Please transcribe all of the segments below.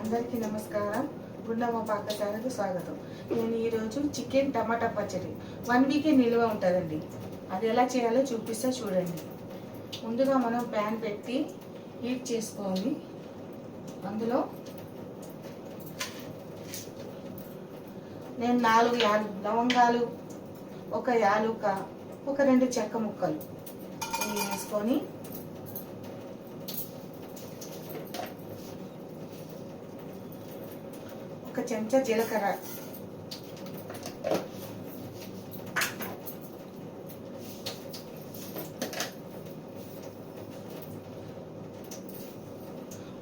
అందరికీ నమస్కారం. గుండమ్మ పాకశాలకు స్వాగతం. నేను ఈరోజు చికెన్ టమాటా పచ్చడి 1 వీక్ నిల్వ ఉంటుందండి. అది ఎలా చేయాలో చూపిస్తా చూడండి. ముందుగా మనం ప్యాన్ పెట్టి హీట్ చేసుకోవాలి. అందులో నేను 4 లవంగాలు, ఒక యాలుక, ఒక 2 చెక్క ముక్కలు వేసుకొని ఒక చెంచా జీలకర్ర,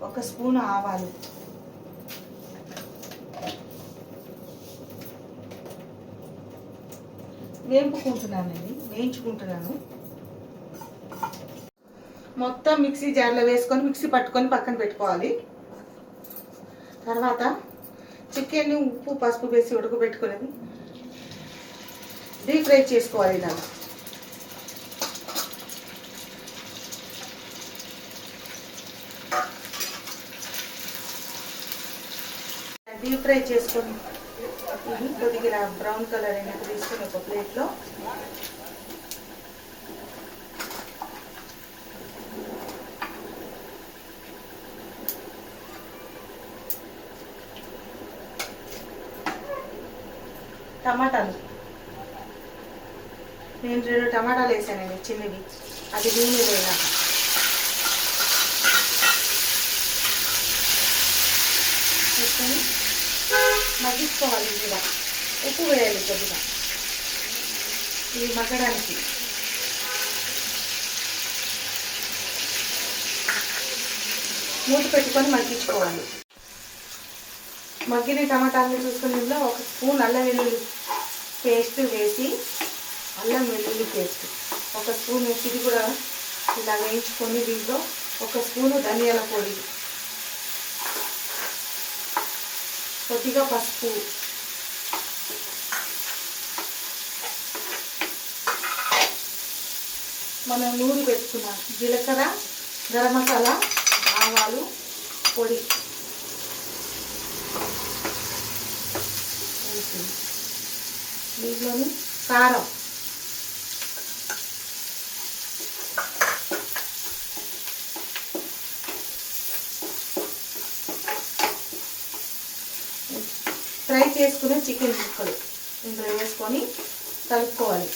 ఒక స్పూన్ ఆవాలు, వేయించుకుంటున్నాను. మొత్తం మిక్సీ జార్లో వేసుకొని మిక్సీ పట్టుకొని పక్కన పెట్టుకోవాలి. తర్వాత చికెన్ని ఉప్పు పసుపు వేసి ఉడకబెట్టుకునేది డీప్ ఫ్రై చేసుకోవాలి. ఇలా డీప్ ఫ్రై చేసుకొని ఇది కొద్దిగా బ్రౌన్ కలర్ అయినట్టు తీసుకుని ఒక ప్లేట్లో టమాటాలు, నేను 2 టమాటాలు వేసానండి చిన్నవి. అది నూనె వేయాలి. వేసుకొని మగ్గించుకోవాలి. ఇలా ఉప్పు వేయాలి కొద్దిగా ఇవి మగ్గడానికి. మూత పెట్టుకొని మగ్గించుకోవాలి. మగ్గిన టమాటాలను చూసుకుని ఇందులో 1 స్పూన్ అల్లం వెల్లుల్లి పేస్ట్ వేసి, అల్లం వెల్లుల్లి పేస్ట్ 1 స్పూన్ వేసి ఇది కూడా ఇలా వేయించుకొని దీంట్లో 1 స్పూను ధనియాల పొడి, కొద్దిగా పసుపు, మనం నూనె పెట్టుకున్న జీలకర్ర, గరం మసాలా, ఆవాలు పొడి దీంట్లోని కారం, ఫ్రై చేసుకునే చికెన్ ముక్కలు ఇందులో వేసుకొని కలుపుకోవాలి.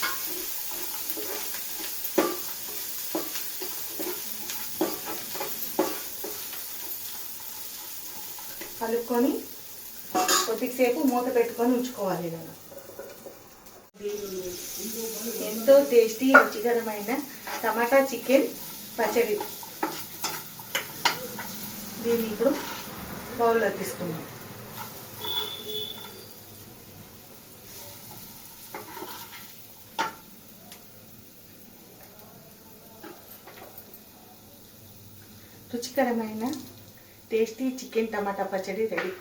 కలుపుకొని కొద్దిసేపు మూత పెట్టుకొని ఉంచుకోవాలి. ఇలా ఎంతో టేస్టీ రుచికరమైన టమాటా చికెన్ పచ్చడి. దీన్ని ఇప్పుడు బౌల్లో తీసుకుందాం. రుచికరమైన టేస్టీ చికెన్ టమాటా పచ్చడి రెడీ.